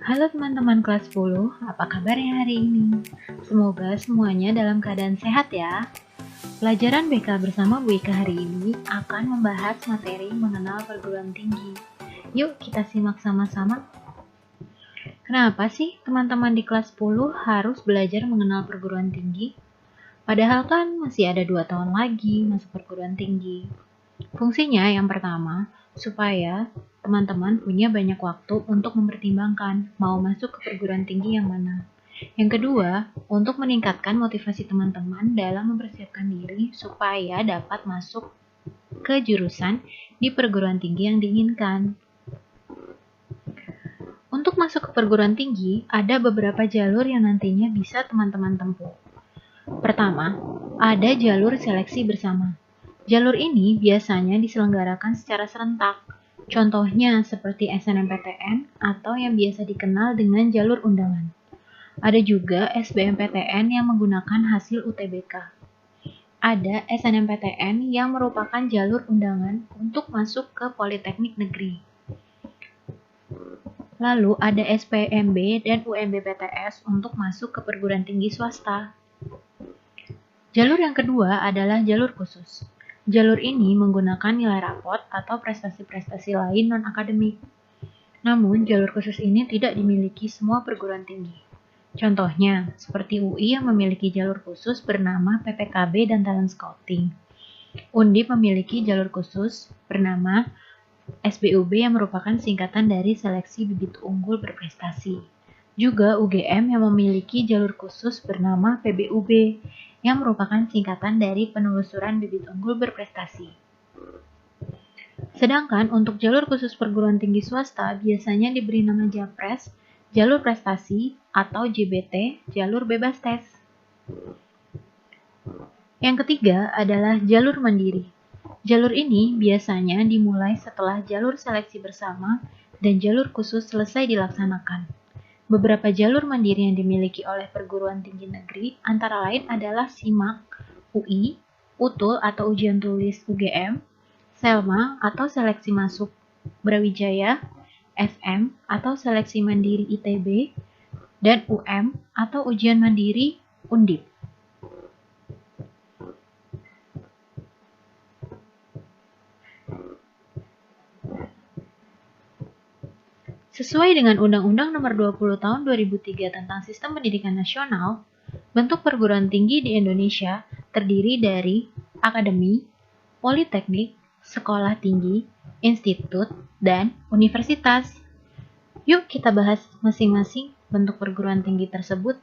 Halo teman-teman kelas 10, apa kabarnya hari ini? Semoga semuanya dalam keadaan sehat ya. Pelajaran BK bersama Bu Ika hari ini akan membahas materi mengenal perguruan tinggi. Yuk kita simak sama-sama. Kenapa sih teman-teman di kelas 10 harus belajar mengenal perguruan tinggi? Padahal kan masih ada 2 tahun lagi masuk perguruan tinggi. Fungsinya yang pertama, supaya teman-teman punya banyak waktu untuk mempertimbangkan mau masuk ke perguruan tinggi yang mana. Yang kedua, untuk meningkatkan motivasi teman-teman dalam mempersiapkan diri supaya dapat masuk ke jurusan di perguruan tinggi yang diinginkan. Untuk masuk ke perguruan tinggi, ada beberapa jalur yang nantinya bisa teman-teman tempuh. Pertama, ada jalur seleksi bersama. Jalur ini biasanya diselenggarakan secara serentak. Contohnya seperti SNMPTN atau yang biasa dikenal dengan jalur undangan. Ada juga SBMPTN yang menggunakan hasil UTBK. Ada SNMPTN yang merupakan jalur undangan untuk masuk ke Politeknik Negeri. Lalu ada SPMB dan UMB-PTS untuk masuk ke perguruan tinggi swasta. Jalur yang kedua adalah jalur khusus. Jalur ini menggunakan nilai rapot atau prestasi-prestasi lain non-akademik. Namun, jalur khusus ini tidak dimiliki semua perguruan tinggi. Contohnya, seperti UI yang memiliki jalur khusus bernama PPKB dan Talent Scouting. Undip memiliki jalur khusus bernama SBUB yang merupakan singkatan dari Seleksi Bibit Unggul Berprestasi. Juga UGM yang memiliki jalur khusus bernama PBUB yang merupakan singkatan dari Penelusuran Bibit Unggul Berprestasi. Sedangkan untuk jalur khusus perguruan tinggi swasta biasanya diberi nama JAPRES, jalur prestasi, atau JBT, jalur bebas tes. Yang ketiga adalah jalur mandiri. Jalur ini biasanya dimulai setelah jalur seleksi bersama dan jalur khusus selesai dilaksanakan. Beberapa jalur mandiri yang dimiliki oleh perguruan tinggi negeri antara lain adalah SIMAK, UI, UTUL atau ujian tulis UGM, SELMA atau seleksi masuk Brawijaya, SM atau seleksi mandiri ITB, dan UM atau ujian mandiri Undip. Sesuai dengan Undang-Undang Nomor 20 Tahun 2003 tentang Sistem Pendidikan Nasional, bentuk perguruan tinggi di Indonesia terdiri dari akademi, politeknik, sekolah tinggi, institut, dan universitas. Yuk kita bahas masing-masing bentuk perguruan tinggi tersebut.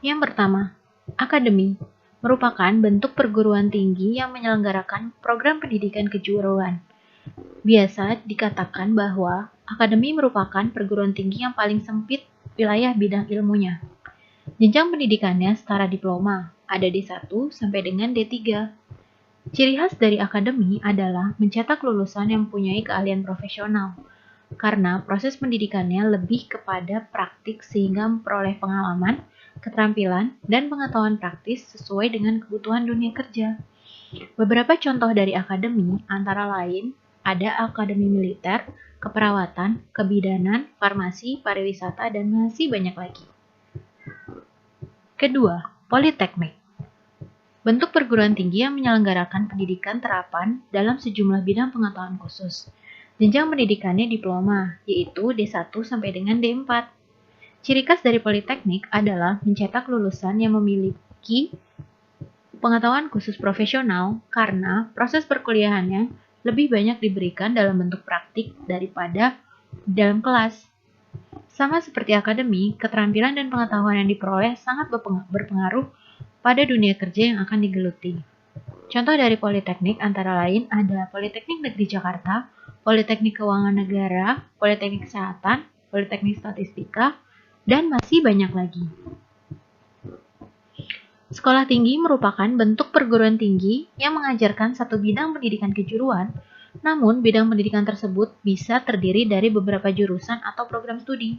Yang pertama, akademi merupakan bentuk perguruan tinggi yang menyelenggarakan program pendidikan kejuruan. Biasa dikatakan bahwa akademi merupakan perguruan tinggi yang paling sempit wilayah bidang ilmunya. Jenjang pendidikannya setara diploma, ada D1 sampai dengan D3. Ciri khas dari akademi adalah mencetak lulusan yang mempunyai keahlian profesional, karena proses pendidikannya lebih kepada praktik sehingga memperoleh pengalaman, keterampilan, dan pengetahuan praktis sesuai dengan kebutuhan dunia kerja. Beberapa contoh dari akademi antara lain ada akademi militer, keperawatan, kebidanan, farmasi, pariwisata, dan masih banyak lagi. Kedua, politeknik. Bentuk perguruan tinggi yang menyelenggarakan pendidikan terapan dalam sejumlah bidang pengetahuan khusus. Jenjang pendidikannya diploma, yaitu D1 sampai dengan D4. Ciri khas dari politeknik adalah mencetak lulusan yang memiliki pengetahuan khusus profesional karena proses perkuliahannya lebih banyak diberikan dalam bentuk praktik daripada dalam kelas. Sama seperti akademi, keterampilan dan pengetahuan yang diperoleh sangat berpengaruh pada dunia kerja yang akan digeluti. Contoh dari politeknik antara lain ada Politeknik Negeri Jakarta, Politeknik Keuangan Negara, Politeknik Kesehatan, Politeknik Statistika, dan masih banyak lagi. Sekolah tinggi merupakan bentuk perguruan tinggi yang mengajarkan satu bidang pendidikan kejuruan, namun bidang pendidikan tersebut bisa terdiri dari beberapa jurusan atau program studi.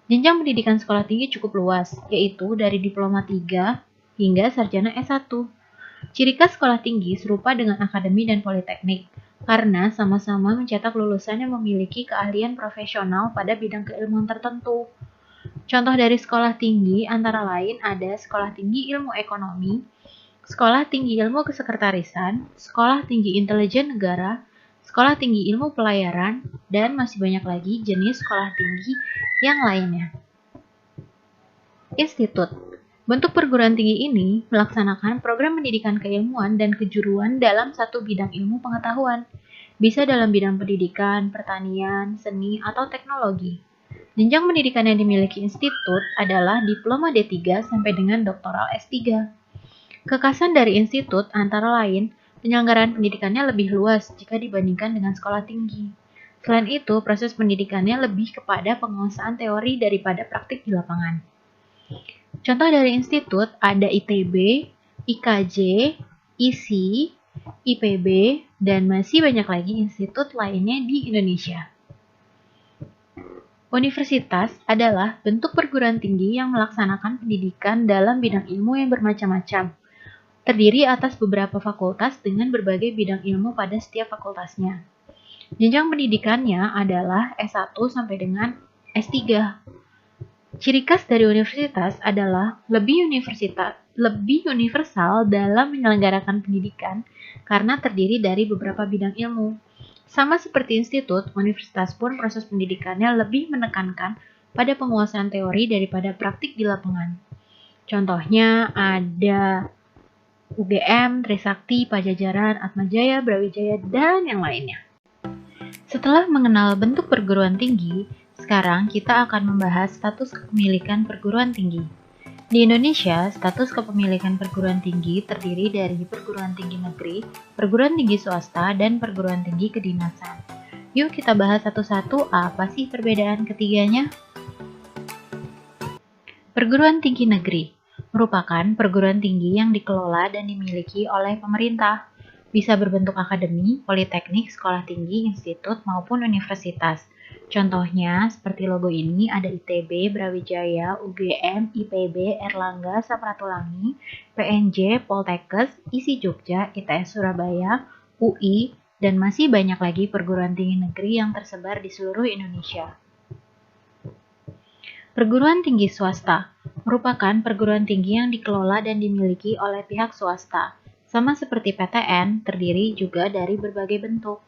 Jenjang pendidikan sekolah tinggi cukup luas, yaitu dari diploma 3 hingga sarjana S1. Ciri khas sekolah tinggi serupa dengan akademi dan politeknik, karena sama-sama mencetak lulusan yang memiliki keahlian profesional pada bidang keilmuan tertentu. Contoh dari sekolah tinggi antara lain ada Sekolah Tinggi Ilmu Ekonomi, Sekolah Tinggi Ilmu Kesekretarisan, Sekolah Tinggi Intelijen Negara, Sekolah Tinggi Ilmu Pelayaran, dan masih banyak lagi jenis sekolah tinggi yang lainnya. Institut. Bentuk perguruan tinggi ini melaksanakan program pendidikan keilmuan dan kejuruan dalam satu bidang ilmu pengetahuan. Bisa dalam bidang pendidikan, pertanian, seni, atau teknologi. Jenjang pendidikan yang dimiliki institut adalah diploma D3 sampai dengan doktoral S3. Kekhasan dari institut antara lain, penyelenggaraan pendidikannya lebih luas jika dibandingkan dengan sekolah tinggi. Selain itu, proses pendidikannya lebih kepada penguasaan teori daripada praktik di lapangan. Contoh dari institut ada ITB, IKJ, ISI, IPB, dan masih banyak lagi institut lainnya di Indonesia. Universitas adalah bentuk perguruan tinggi yang melaksanakan pendidikan dalam bidang ilmu yang bermacam-macam. Terdiri atas beberapa fakultas dengan berbagai bidang ilmu pada setiap fakultasnya. Jenjang pendidikannya adalah S1 sampai dengan S3. Ciri khas dari universitas adalah lebih universal dalam menyelenggarakan pendidikan karena terdiri dari beberapa bidang ilmu. Sama seperti institut, universitas pun proses pendidikannya lebih menekankan pada penguasaan teori daripada praktik di lapangan. Contohnya ada UGM, Trisakti, Pajajaran, Atmajaya, Brawijaya, dan yang lainnya. Setelah mengenal bentuk perguruan tinggi, sekarang kita akan membahas status kepemilikan perguruan tinggi. Di Indonesia, status kepemilikan perguruan tinggi terdiri dari perguruan tinggi negeri, perguruan tinggi swasta, dan perguruan tinggi kedinasan. Yuk kita bahas satu-satu apa sih perbedaan ketiganya? Perguruan tinggi negeri merupakan perguruan tinggi yang dikelola dan dimiliki oleh pemerintah. Bisa berbentuk akademi, politeknik, sekolah tinggi, institut, maupun universitas. Contohnya, seperti logo ini ada ITB, Brawijaya, UGM, IPB, Erlangga, Samratulangi, PNJ, Poltekkes, ISI Jogja, ITS Surabaya, UI, dan masih banyak lagi perguruan tinggi negeri yang tersebar di seluruh Indonesia. Perguruan tinggi swasta merupakan perguruan tinggi yang dikelola dan dimiliki oleh pihak swasta. Sama seperti PTN, terdiri juga dari berbagai bentuk.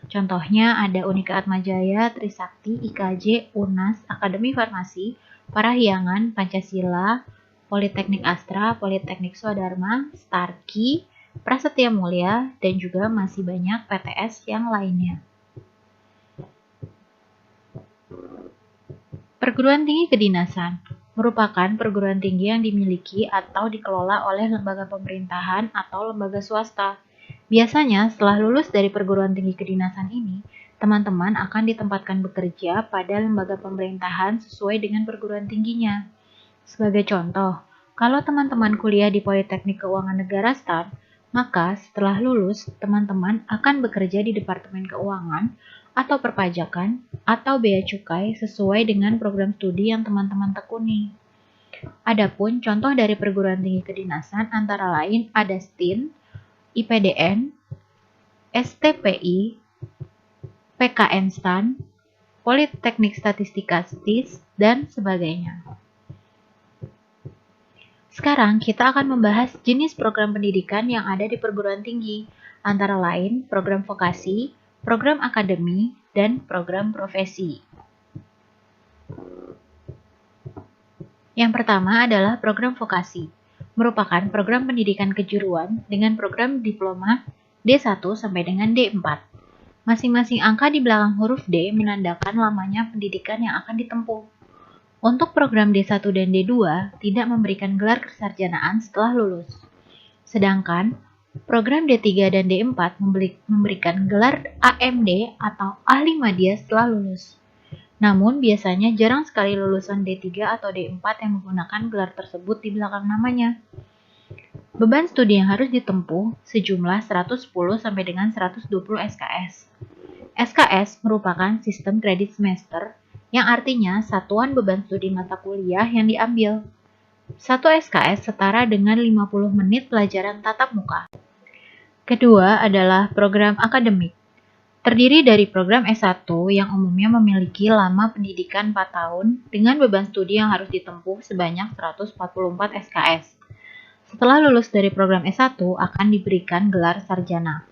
Contohnya ada Unika Atmajaya, Trisakti, IKJ, UNAS, Akademi Farmasi, Parahyangan, Pancasila, Politeknik Astra, Politeknik Swadharma, Starki, Prasetya Mulia, dan juga masih banyak PTS yang lainnya. Perguruan tinggi kedinasan merupakan perguruan tinggi yang dimiliki atau dikelola oleh lembaga pemerintahan atau lembaga swasta. Biasanya, setelah lulus dari perguruan tinggi kedinasan ini, teman-teman akan ditempatkan bekerja pada lembaga pemerintahan sesuai dengan perguruan tingginya. Sebagai contoh, kalau teman-teman kuliah di Politeknik Keuangan Negara STAN, maka setelah lulus, teman-teman akan bekerja di Departemen Keuangan atau Perpajakan atau Bea Cukai sesuai dengan program studi yang teman-teman tekuni. Adapun contoh dari perguruan tinggi kedinasan antara lain ada STIN, IPDN, STPI, PKN STAN, Politeknik Statistika STIS, dan sebagainya. Sekarang kita akan membahas jenis program pendidikan yang ada di perguruan tinggi, antara lain program vokasi, program akademi, dan program profesi. Yang pertama adalah program vokasi, merupakan program pendidikan kejuruan dengan program diploma D1 sampai dengan D4. Masing-masing angka di belakang huruf D menandakan lamanya pendidikan yang akan ditempuh. Untuk program D1 dan D2 tidak memberikan gelar kesarjanaan setelah lulus. Sedangkan program D3 dan D4 memberikan gelar AMD atau Ahli Madya setelah lulus. Namun biasanya jarang sekali lulusan D3 atau D4 yang menggunakan gelar tersebut di belakang namanya. Beban studi yang harus ditempuh sejumlah 110 sampai dengan 120 SKS. SKS merupakan sistem kredit semester yang artinya satuan beban studi mata kuliah yang diambil. 1 SKS setara dengan 50 menit pelajaran tatap muka. Kedua adalah program akademik, Terdiri dari program S1 yang umumnya memiliki lama pendidikan 4 tahun dengan beban studi yang harus ditempuh sebanyak 144 SKS. Setelah lulus dari program S1 akan diberikan gelar sarjana.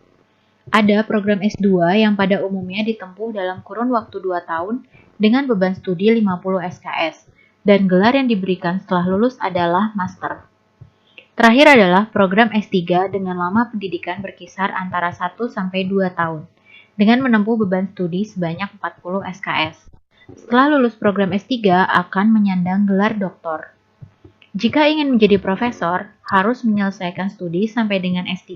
Ada program S2 yang pada umumnya ditempuh dalam kurun waktu 2 tahun dengan beban studi 50 SKS, dan gelar yang diberikan setelah lulus adalah master. Terakhir adalah program S3 dengan lama pendidikan berkisar antara 1 sampai 2 tahun, dengan menempuh beban studi sebanyak 40 SKS. Setelah lulus program S3 akan menyandang gelar doktor. Jika ingin menjadi profesor, harus menyelesaikan studi sampai dengan S3,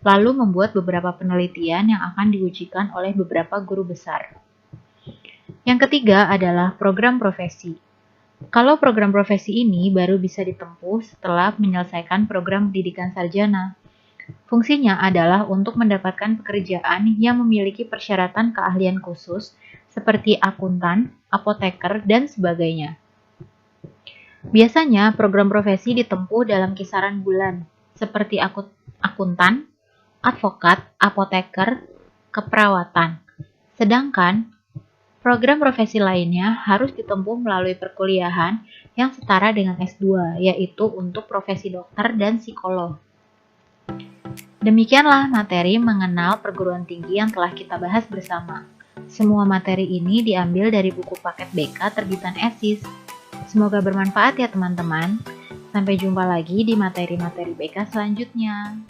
lalu membuat beberapa penelitian yang akan diujikan oleh beberapa guru besar. Yang ketiga adalah program profesi. Kalau program profesi ini baru bisa ditempuh setelah menyelesaikan program pendidikan sarjana. Fungsinya adalah untuk mendapatkan pekerjaan yang memiliki persyaratan keahlian khusus seperti akuntan, apoteker, dan sebagainya. Biasanya program profesi ditempuh dalam kisaran bulan, seperti akuntan, advokat, apoteker, keperawatan. Sedangkan program profesi lainnya harus ditempuh melalui perkuliahan yang setara dengan S2, yaitu untuk profesi dokter dan psikolog. Demikianlah materi mengenal perguruan tinggi yang telah kita bahas bersama. Semua materi ini diambil dari buku paket BK terbitan ESIS. Semoga bermanfaat ya teman-teman. Sampai jumpa lagi di materi-materi BK selanjutnya.